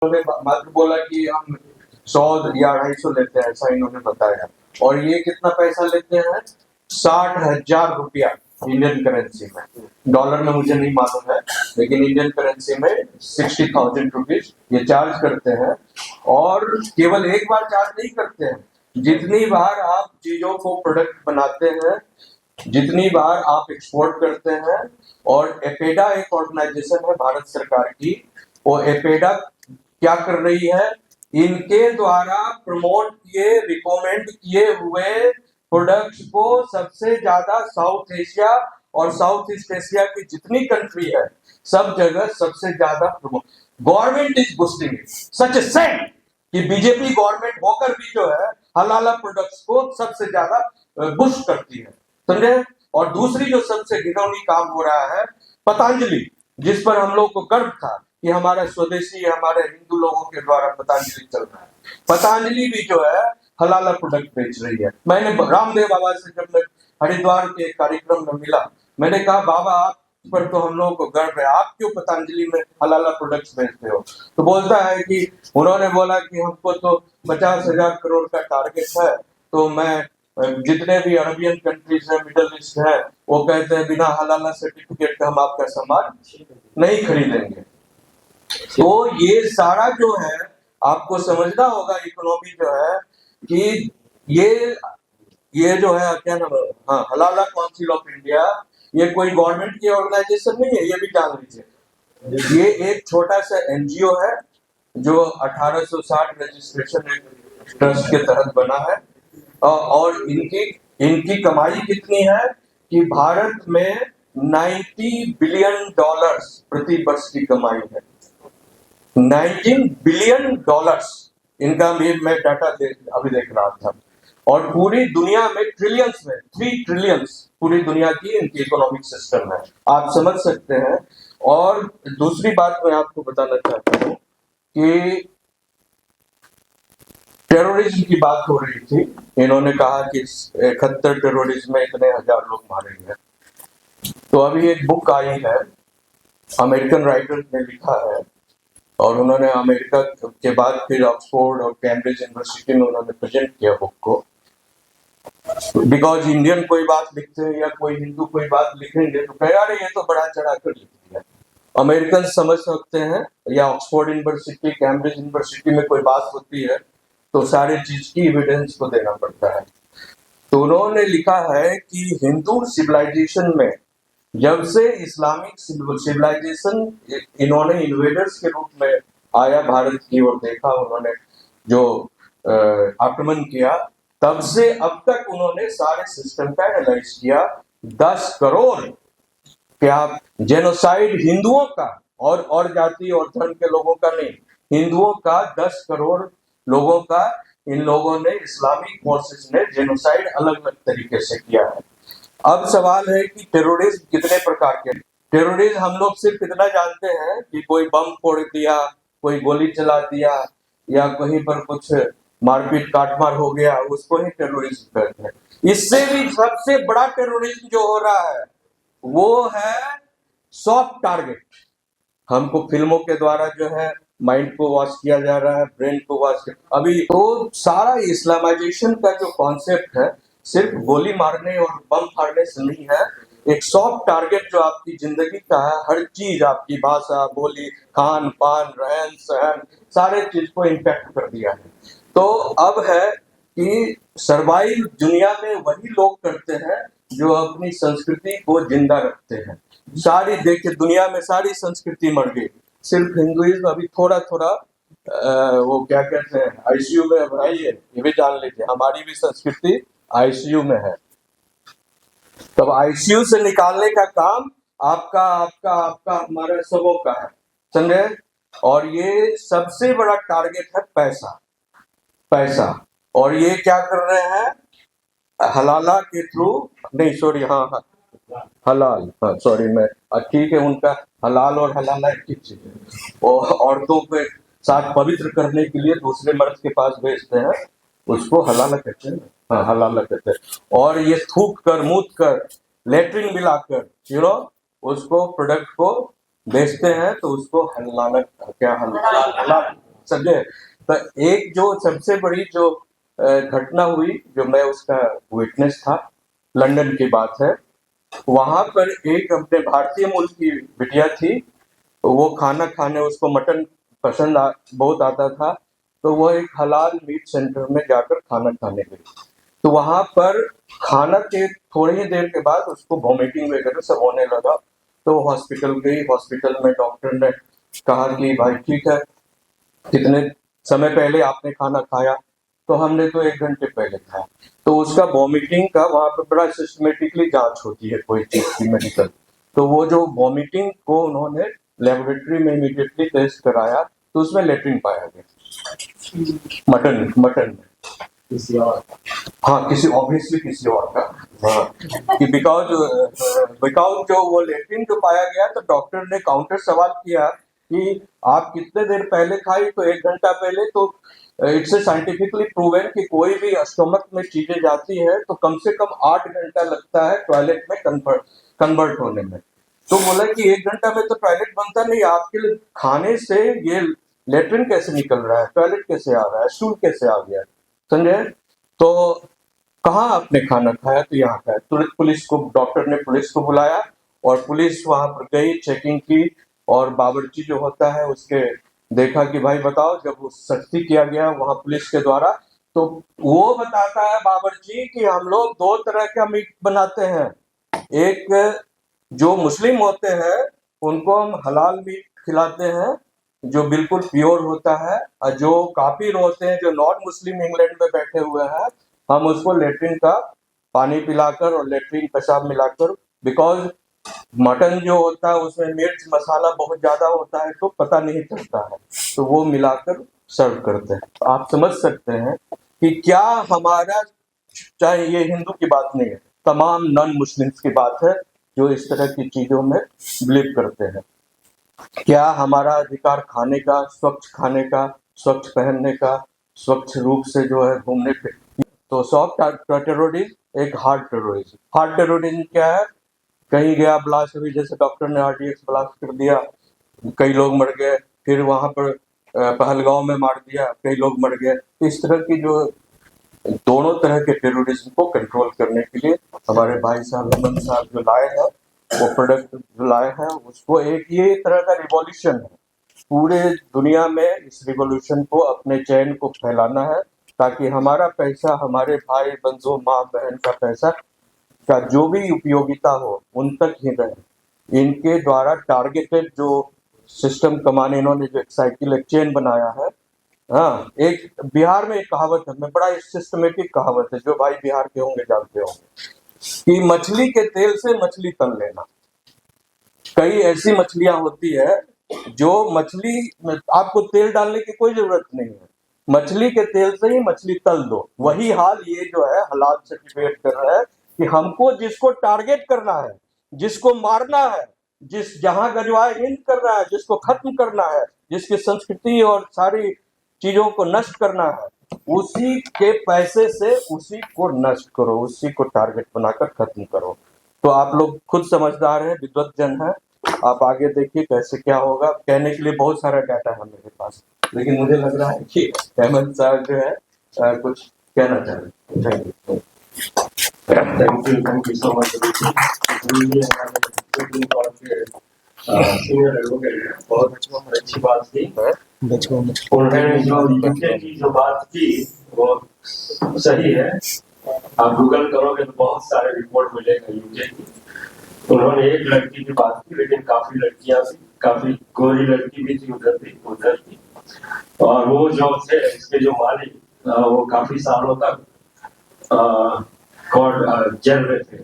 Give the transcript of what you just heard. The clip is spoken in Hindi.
उन्होंने मात्र बोला कि हम 100 या 250 लेते हैं, ऐसा इन्होंने बताया। और ये कितना पैसा लेते हैं? 60,000 रुपया इंडियन करेंसी में। डॉलर में मुझे नहीं मालूम है, लेकिन इंडियन करेंसी में 60,000 रुपीज ये चार्ज करते हैं। और केवल एक बार चार्ज नहीं करते हैं, जितनी बार आप चीजों को प्रोडक्ट बनाते हैं, जितनी बार आप एक्सपोर्ट करते हैं। और एपेडा एक ऑर्गेनाइजेशन है भारत सरकार की, वो एपेडा क्या कर रही है? इनके द्वारा प्रमोट किए, रिकमेंड किए हुए प्रोडक्ट्स को सबसे ज्यादा साउथ एशिया और साउथ ईस्ट एशिया की जितनी कंट्री है, सब जगह सबसे ज्यादा promote. Government is boosting it, such A said कि बीजेपी गवर्नमेंट होकर भी जो है हलाला प्रोडक्ट्स को सबसे ज्यादा बूस्ट करती है, समझे? और दूसरी जो सबसे घिनौनी काम हो रहा है, पतंजलि, जिस पर हम लोग को गर्व था कि हमारा स्वदेशी, हमारे हिंदू लोगों के द्वारा पतंजलि चल रहा है, पतंजलि भी जो है हलाला प्रोडक्ट बेच रही है। मैंने रामदेव बाबा से जब मैं हरिद्वार के कार्यक्रम में मिला, मैंने कहा बाबा आप पर तो हम लोगों को गर्व है, आप क्यों पतंजलि में हलाला प्रोडक्ट्स बेचते हो? तो बोलता है कि उन्होंने बोला कि हमको तो 50,000 करोड़ का टारगेट है, तो मैं जितने भी अरबियन कंट्रीज है, मिडल ईस्ट है, वो कहते हैं बिना हलाला सर्टिफिकेट का हम आपका सामान नहीं खरीदेंगे। तो ये सारा जो है आपको समझना होगा, इकोनॉमी जो है कि ये जो है क्या नाम है, हाँ, हलाला काउंसिल ऑफ इंडिया, ये कोई गवर्नमेंट की ऑर्गेनाइजेशन नहीं है, ये भी जान लीजिए। ये एक छोटा सा एनजीओ है जो 1860 रजिस्ट्रेशन ट्रस्ट के तहत बना है। और इनकी कमाई कितनी है कि भारत में 90 बिलियन डॉलर्स प्रति वर्ष की कमाई है। 19 बिलियन डॉलर्स इनका भी मैं डाटा अभी देख रहा था। और पूरी दुनिया में ट्रिलियंस में 3 ट्रिलियंस पूरी दुनिया की इनकी इकोनॉमिक सिस्टम है, आप समझ सकते हैं। और दूसरी बात मैं आपको बताना चाहता हूँ कि टेररिज्म की बात हो रही थी, इन्होंने कहा कि 71 टेररिज्म में इतने हजार लोग मारे गए। तो अभी एक बुक आई है, अमेरिकन राइटर ने लिखा है, और उन्होंने अमेरिका के बाद फिर ऑक्सफोर्ड और कैम्ब्रिज यूनिवर्सिटी में उन्होंने प्रेजेंट किया बुक को। बिकॉज इंडियन कोई बात लिखते हैं या कोई हिंदू कोई बात लिखेंगे तो कह रहे ये तो बड़ा चढ़ा कर लिख दिया। अमेरिकन समझ सकते हैं, या ऑक्सफोर्ड यूनिवर्सिटी, कैम्ब्रिज यूनिवर्सिटी में कोई बात होती है तो सारी चीज की एविडेंस को देना पड़ता है। तो उन्होंने लिखा है कि हिंदू सिविलाइजेशन में जब से इस्लामिक सिविलाइजेशन इन्होंने इन्वेडर्स के रूप में आया भारत की ओर देखा, उन्होंने जो आक्रमण किया, तब से अब तक उन्होंने सारे सिस्टम का एनालाइज किया। 10 करोड़ क्या जेनोसाइड हिंदुओं का, और जाति और धर्म के लोगों का नहीं, हिंदुओं का 10 करोड़ लोगों का इन लोगों ने, इस्लामिक फोर्सेस ने जेनोसाइड अलग अलग तरीके से किया है। अब सवाल है कि टेररिज्म कितने प्रकार के? टेररिज्म हम लोग सिर्फ इतना जानते हैं कि कोई बम फोड़ दिया, कोई गोली चला दिया, या कहीं पर कुछ मारपीट काटमार हो गया, उसको ही टेररिज्म कहते हैं। इससे भी सबसे बड़ा टेररिज्म जो हो रहा है वो है सॉफ्ट टारगेट। हमको फिल्मों के द्वारा जो है माइंड को वॉश किया जा रहा है, ब्रेन को वॉश किया। अभी तो सारा इस्लामाइजेशन का जो कॉन्सेप्ट है सिर्फ गोली मारने और बम फाड़ने से नहीं है, एक सॉफ्ट टारगेट जो आपकी जिंदगी का है, हर चीज, आपकी भाषा, बोली, खान पान, रहन सहन, सारे चीज को इम्पैक्ट कर दिया है। तो अब है कि सर्वाइव दुनिया में वही लोग करते हैं जो अपनी संस्कृति को जिंदा रखते हैं। सारी देखिए दुनिया में सारी संस्कृति मर गई, सिर्फ हिंदुइज्म अभी थोड़ा थोड़ा वो क्या कहते हैं आईसीयू में। भाई ये भी जान लीजिए, हमारी भी संस्कृति आईसीयू में है। तब आईसीयू से निकालने का काम आपका आपका आपका हमारा सबों का है, समझे? और ये सबसे बड़ा टारगेट है पैसा, पैसा। और ये क्या कर रहे हैं? हलाला के थ्रू, नहीं सॉरी, हाँ हलाल, हाँ सॉरी, मैं ठीक है, उनका हलाल और हलाला एक ही चीज है। और औरतों के साथ पवित्र करने के लिए दूसरे मर्द के पास भेजते हैं, उसको हलाला कहते हैं। हाँ हलाला कहते हैं। और ये थूक कर, मूत कर, लेटरिन मिलाकर उसको प्रोडक्ट को बेचते हैं, तो उसको हलाला, क्या हलाल समझे। तो एक जो सबसे बड़ी जो घटना हुई, जो मैं उसका विटनेस था, लंदन की बात है। वहां पर एक अपने भारतीय मूल की बिटिया थी, वो खाना खाने, उसको मटन पसंद बहुत आता था, तो वो एक हलाल मीट सेंटर में जाकर खाना खाने गई। तो वहां पर खाना के थोड़ी ही देर के बाद उसको वॉमिटिंग वगैरह सब होने लगा, तो वो हॉस्पिटल गई। हॉस्पिटल में डॉक्टर ने कहा कि भाई ठीक है, कितने समय पहले आपने खाना खाया? तो हमने तो 1 घंटे पहले खाया। तो उसका वॉमिटिंग का वहां पर बड़ा सिस्टमेटिकली जांच होती है कोई चीज की, मेडिकल। तो वो जो वॉमिटिंग को उन्होंने लेबोरेटरी में इमीडिएटली टेस्ट कराया, तो उसमें लेट्रिन पाया गया, मटन में। किसी और, हाँ, ऑब्वियसली किसी और का, हाँ, कि बिकॉज जो वो लेट्रिन जो पाया गया, तो डॉक्टर ने काउंटर सवाल किया कि आप कितने देर पहले खाई? तो 1 घंटा पहले। तो इट्स साइंटिफिकली प्रूवन कि कोई भी स्टोमक में चीजें जाती है तो कम से कम 8 घंटा लगता है टॉयलेट में कन्वर्ट होने में। तो बोला कि 1 घंटा में तो टॉयलेट बनता नहीं, आपके लिए खाने से ये लेट्रिन कैसे निकल रहा है, टॉयलेट कैसे आ रहा है, स्टूल कैसे आ गया, समझे। तो कहाँ आपने खाना खाया? तो यहाँ खाया। तुरंत पुलिस को, डॉक्टर ने पुलिस को बुलाया और पुलिस वहां पर गई, चेकिंग की, और बावर्ची जो होता है उसके देखा कि भाई बताओ, जब वो सख्ती किया गया वहां पुलिस के द्वारा, तो वो बताता है बावर्ची कि हम लोग 2 तरह का मीट बनाते हैं। एक जो मुस्लिम होते हैं उनको हम हलाल मीट खिलाते हैं, जो बिल्कुल प्योर होता है, और जो काफिर होते हैं, जो नॉन मुस्लिम इंग्लैंड में बैठे हुए हैं, हम उसको लेट्रिन का पानी पिलाकर और लेट्रिन पेशाब मिलाकर, बिकॉज मटन जो होता है उसमें मिर्च मसाला बहुत ज्यादा होता है, तो पता नहीं चलता है, तो वो मिलाकर सर्व करते हैं। तो आप समझ सकते हैं कि क्या हमारा, चाहे ये हिंदू की बात नहीं है, तमाम नॉन मुस्लिम्स की बात है जो इस तरह की चीजों में बिलीव करते हैं। क्या हमारा अधिकार खाने का, स्वच्छ पहनने का, स्वच्छ रूप से जो है घूमने फिरने। तो सॉफ्ट टेररिज्म एक हार्ड टेररिज्म। हार्ड टेररिज्म क्या है? कहीं गया ब्लास्ट, अभी जैसे डॉक्टर ने RDX ब्लास्ट कर दिया, कई लोग मर गए। फिर वहां पर पहलगांव में मार दिया, कई लोग मर गए। तो इस तरह की जो दोनों तरह के टेररिज्म को कंट्रोल करने के लिए हमारे भाई साहब हेमंत साहब जो लाए हैं, वो प्रोडक्ट जो लाए हैं, उसको एक ये तरह का रिवॉल्यूशन है। पूरे दुनिया में इस रिवॉल्यूशन को, अपने चैन को फैलाना है, ताकि हमारा पैसा, हमारे भाई बंधु माँ बहन का पैसा का जो भी उपयोगिता हो उन तक ही रहे। इनके द्वारा टारगेटेड जो सिस्टम कमाने, इन्होंने जो एक साइकिल, एक चेन बनाया है। हाँ, एक बिहार में एक कहावत है, मैं बड़ा सिस्टमेटिक कहावत है, जो भाई बिहार के होंगे जानते होंगे, कि मछली के तेल से मछली तल लेना। कई ऐसी मछलियां होती है जो मछली, आपको तेल डालने की कोई जरूरत नहीं है, मछली के तेल से ही मछली तल दो। वही हाल ये जो है हलाल से डिबेट कर रहा है कि हमको जिसको टारगेट करना है, जिसको मारना है, जहां गजवाए हिंद कर रहा है, जिसको खत्म करना है, जिसकी संस्कृति और सारी चीजों को नष्ट करना है, उसी के पैसे से उसी को नष्ट करो, उसी को टारगेट बनाकर खत्म करो। तो आप लोग खुद समझदार हैं, विद्वत जन हैं, आप आगे देखिए कैसे क्या होगा। कहने के लिए बहुत सारा डाटा है मेरे पास, लेकिन मुझे लग रहा है कि हेमंत साहब जो है कुछ कहना चाह रहे हैं। Thank you so much. Senior advocate है, बहुत अच्छी बात थी। उन्होंने जो यूके की जो बात की वो सही है। आप गूगल करोगे तो बहुत सारे रिपोर्ट मिलेगा यूके की। उन्होंने एक लड़की की बात की, लेकिन काफी लड़कियां थी, काफी गोरी लड़की भी थी उधर की। और वो जो थे इसके जो मालिक, वो काफी सालों तक कोर्ट जेल में थे।